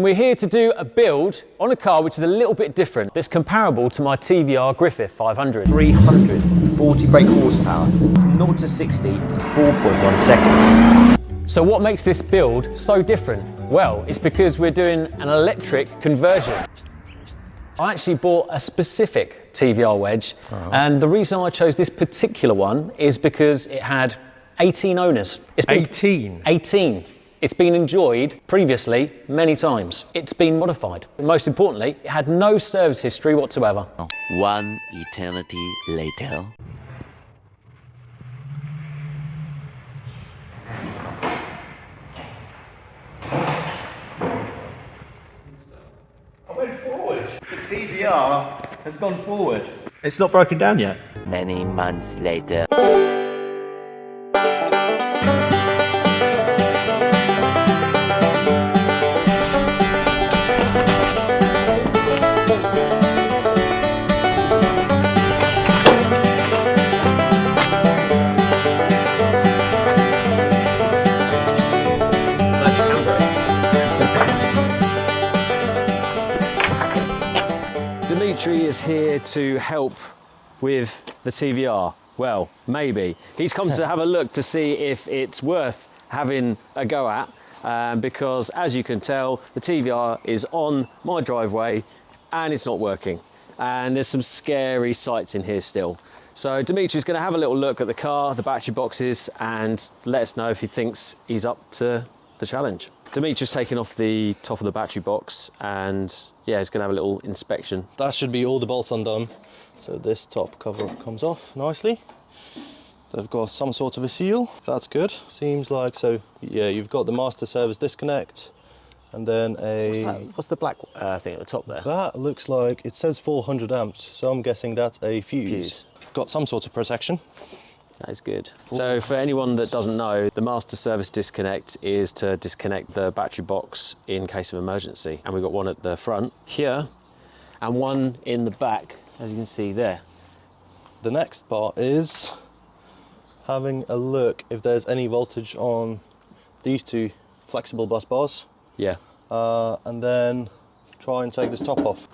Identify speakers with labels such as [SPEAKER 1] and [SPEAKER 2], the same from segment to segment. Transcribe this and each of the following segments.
[SPEAKER 1] We're here to do a build on a car which is a little bit different, that's comparable to my TVR Griffith 500.
[SPEAKER 2] 340 brake horsepower, 0 to 60 in 4.1 seconds.
[SPEAKER 1] So what makes this build so different? Well, it's because we're doing an electric conversion. I actually bought a specific TVR Wedge, and the reason I chose this particular one is because it had 18 owners.
[SPEAKER 3] 18?
[SPEAKER 1] 18. It's been enjoyed previously many times. It's been modified. Most importantly, it had no service history whatsoever.
[SPEAKER 4] One eternity later.
[SPEAKER 3] I went forward. The TVR has gone forward. It's not broken down yet.
[SPEAKER 4] Many months later.
[SPEAKER 1] Demetri is here to help with the TVR. Well, maybe. He's come to have a look to see if it's worth having a go at, because as you can tell, the TVR is on my driveway and it's not working. And there's some scary sights in here still. So Demetri's going to have a little look at the car, the battery boxes, and let us know if he thinks he's up to the challenge. Demetri's taken off the top of the battery box and yeah, he's going to have a little inspection.
[SPEAKER 5] That should be all the bolts undone. So this top cover comes off nicely. They've got some sort of a seal, that's good. Seems like, so yeah, you've got the master service disconnect and then
[SPEAKER 1] What's the black thing at the top there?
[SPEAKER 5] That looks like, it says 400 amps, so I'm guessing that's a fuse. Got some sort of protection.
[SPEAKER 1] That is good. So for anyone that doesn't know, the master service disconnect is to disconnect the battery box in case of emergency. And we've got one at the front here and one in the back, as you can see there.
[SPEAKER 5] The next part is having a look if there's any voltage on these two flexible bus bars.
[SPEAKER 1] Yeah.
[SPEAKER 5] And then try and take this top off.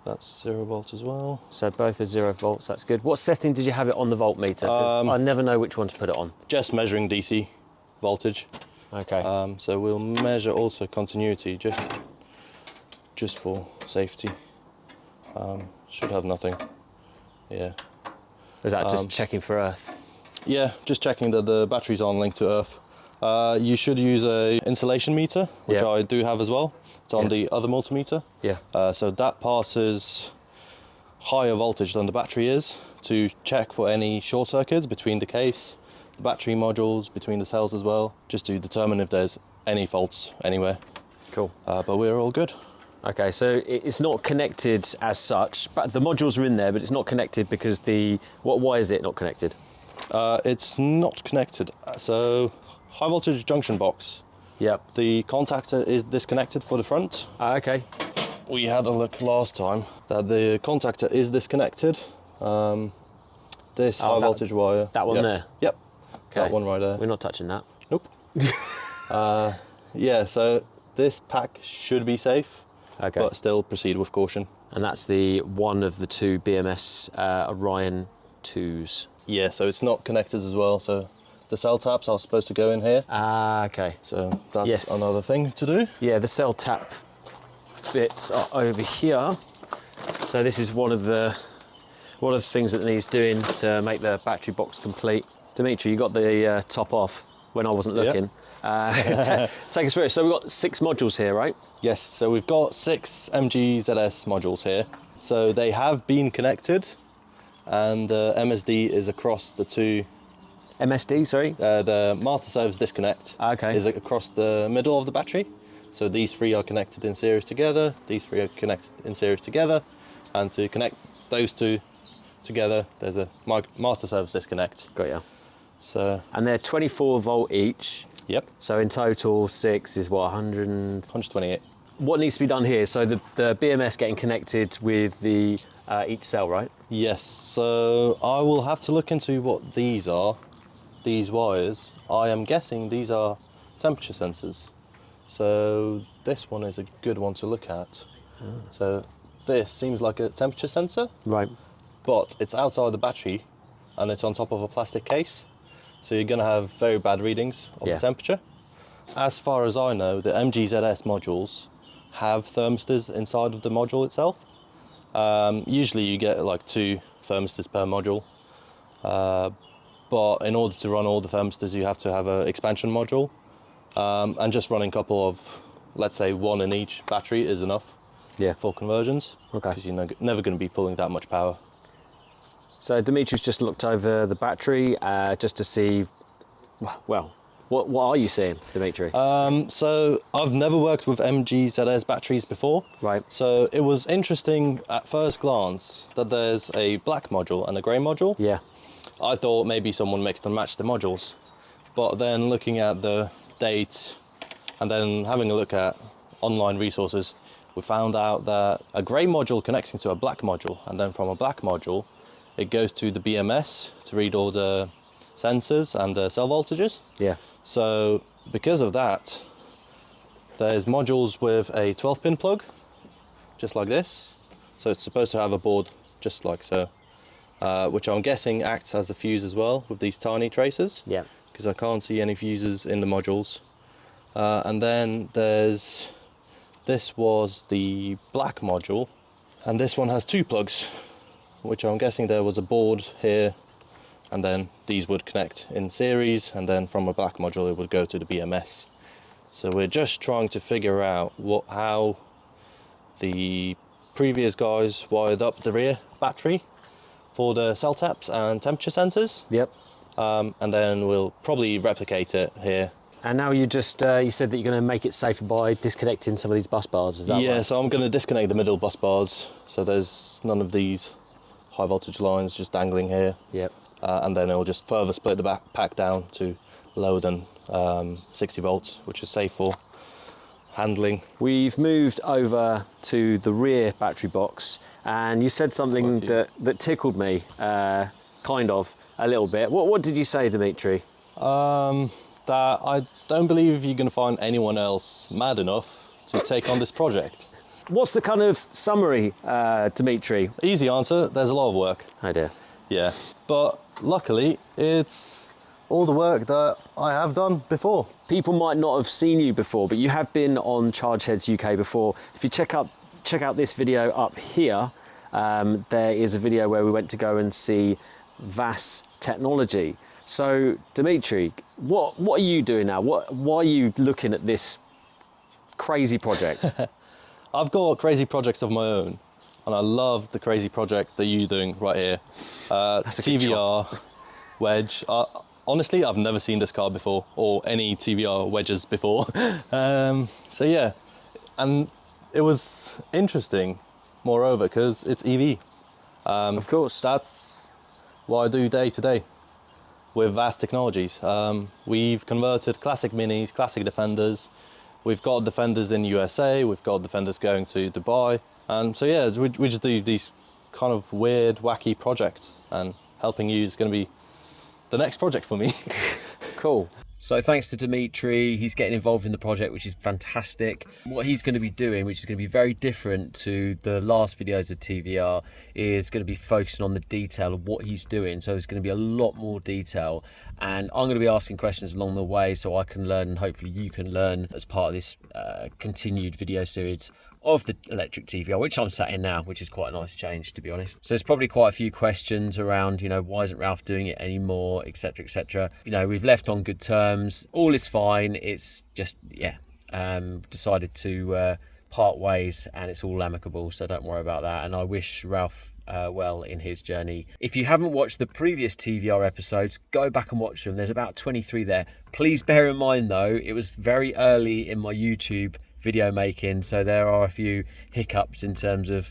[SPEAKER 5] That's 0 volts as well.
[SPEAKER 1] So both are 0 volts, that's good. What setting did you have it on the voltmeter? 'Cause I never know which one to put it on.
[SPEAKER 5] Just measuring DC voltage.
[SPEAKER 1] Okay.
[SPEAKER 5] So we'll measure also continuity just for safety. Should have nothing. Yeah.
[SPEAKER 1] Is that just checking for earth?
[SPEAKER 5] Yeah, just checking that the battery's on linked to earth. You should use a insulation meter, which I do have as well. It's on the other multimeter.
[SPEAKER 1] Yeah.
[SPEAKER 5] So that passes higher voltage than the battery is to check for any short circuits between the case, the battery modules, between the cells as well, just to determine if there's any faults anywhere.
[SPEAKER 1] Cool.
[SPEAKER 5] But we're all good.
[SPEAKER 1] Okay, so it's not connected as such, but the modules are in there, but it's not connected because why is it not connected?
[SPEAKER 5] It's not connected. So high voltage junction box.
[SPEAKER 1] Yep.
[SPEAKER 5] The contactor is disconnected for the front.
[SPEAKER 1] Okay.
[SPEAKER 5] We had a look last time that the contactor is disconnected. This high voltage wire.
[SPEAKER 1] That one there?
[SPEAKER 5] Yep.
[SPEAKER 1] Okay.
[SPEAKER 5] That one right there.
[SPEAKER 1] We're not touching that.
[SPEAKER 5] Nope. Yeah, so this pack should be safe, but still proceed with caution.
[SPEAKER 1] And that's one of the two BMS Orion 2s.
[SPEAKER 5] Yeah, so it's not connected as well, so the cell taps are supposed to go in here.
[SPEAKER 1] Ah, okay.
[SPEAKER 5] So that's another thing to do.
[SPEAKER 1] Yeah, the cell tap bits are over here. So this is one of the things that needs doing to make the battery box complete. Demetri, you got the top off when I wasn't looking. Take us through it. So we've got 6 modules here, right?
[SPEAKER 5] Yes, so we've got 6 MGZS modules here. So they have been connected, and the MSD is across the two.
[SPEAKER 1] MSD, sorry?
[SPEAKER 5] The master service disconnect is across the middle of the battery. So these 3 are connected in series together, these 3 are connected in series together, and to connect those 2 together, there's a master service disconnect.
[SPEAKER 1] Got ya.
[SPEAKER 5] So,
[SPEAKER 1] and they're 24 volt each.
[SPEAKER 5] Yep.
[SPEAKER 1] So in total, 6 is what,
[SPEAKER 5] 128.
[SPEAKER 1] What needs to be done here? So the BMS getting connected with the each cell, right?
[SPEAKER 5] Yes, so I will have to look into what these are, these wires. I am guessing these are temperature sensors. So this one is a good one to look at. So this seems like a temperature sensor,
[SPEAKER 1] Right.
[SPEAKER 5] but it's outside the battery and it's on top of a plastic case. So you're going to have very bad readings of the temperature. As far as I know, the MGZS modules have thermistors inside of the module itself. Usually you get like 2 thermistors per module. But in order to run all the thermistors, you have to have an expansion module. And just running a couple of, let's say 1 in each battery is enough for conversions.
[SPEAKER 1] Okay.
[SPEAKER 5] Because you're never going to be pulling that much power.
[SPEAKER 1] So Demetri's just looked over the battery just to see, well, what are you seeing, Demetri?
[SPEAKER 5] So I've never worked with MGZS batteries before.
[SPEAKER 1] Right.
[SPEAKER 5] So it was interesting at first glance that there's a black module and a grey module.
[SPEAKER 1] Yeah.
[SPEAKER 5] I thought maybe someone mixed and matched the modules. But then looking at the dates and then having a look at online resources, we found out that a grey module connects into a black module, and then from a black module it goes to the BMS to read all the sensors and the cell voltages.
[SPEAKER 1] Yeah.
[SPEAKER 5] So because of that, there's modules with a 12-pin plug, just like this. So it's supposed to have a board just like so, which I'm guessing acts as a fuse as well with these tiny tracers.
[SPEAKER 1] Yeah.
[SPEAKER 5] Because I can't see any fuses in the modules. And then this was the black module, and this one has 2 plugs, which I'm guessing there was a board here, and then these would connect in series, and then from a black module it would go to the BMS. So we're just trying to figure out how the previous guys wired up the rear battery for the cell taps and temperature sensors.
[SPEAKER 1] Yep.
[SPEAKER 5] And then we'll probably replicate it here.
[SPEAKER 1] And now you just, you said that you're going to make it safer by disconnecting some of these bus bars, is that right?
[SPEAKER 5] Yeah, so I'm going to disconnect the middle bus bars, so there's none of these high voltage lines just dangling here.
[SPEAKER 1] Yep.
[SPEAKER 5] And then it'll just further split the pack down to lower than 60 volts, which is safe for handling.
[SPEAKER 1] We've moved over to the rear battery box, and you said something that tickled me, kind of, a little bit. What did you say, Demetri?
[SPEAKER 5] That I don't believe you're going to find anyone else mad enough to take on this project.
[SPEAKER 1] What's the kind of summary, Demetri?
[SPEAKER 5] Easy answer, there's a lot of work.
[SPEAKER 1] Oh dear.
[SPEAKER 5] Yeah, but luckily it's all the work that I have done before.
[SPEAKER 1] People might not have seen you before, but you have been on Chargeheads UK before. If you check out this video up here, there is a video where we went to go and see VAS technology. So Demetri, what are you doing now? Why are you looking at this crazy project?
[SPEAKER 5] I've got crazy projects of my own, and I love the crazy project that you're doing right here. TVR Wedge. Honestly, I've never seen this car before, or any TVR wedges before. So yeah, and it was interesting, moreover, because it's EV.
[SPEAKER 1] Of course.
[SPEAKER 5] That's what I do day to day with VAS technologies. We've converted classic Minis, classic Defenders. We've got Defenders in USA, we've got Defenders going to Dubai. And so yeah, we just do these kind of weird, wacky projects, and helping you is going to be the next project for me.
[SPEAKER 1] Cool. So thanks to Demetri, he's getting involved in the project, which is fantastic. What he's going to be doing, which is going to be very different to the last videos of TVR, is going to be focusing on the detail of what he's doing. So there's going to be a lot more detail, and I'm going to be asking questions along the way so I can learn, and hopefully you can learn as part of this continued video series of the electric TVR, which I'm sat in now, which is quite a nice change, to be honest. So there's probably quite a few questions around, you know, why isn't Ralph doing it anymore, etc, etc. You know, we've left on good terms, all is fine. It's just, yeah, decided to part ways, and it's all amicable, so don't worry about that. And I wish Ralph well in his journey. If you haven't watched the previous TVR episodes, go back and watch them. There's about 23 there. Please bear in mind though, it was very early in my YouTube video making, so there are a few hiccups in terms of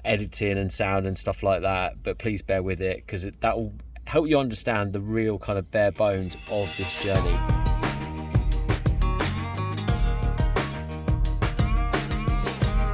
[SPEAKER 1] editing and sound and stuff like that, but please bear with it, because that will help you understand the real kind of bare bones of this journey.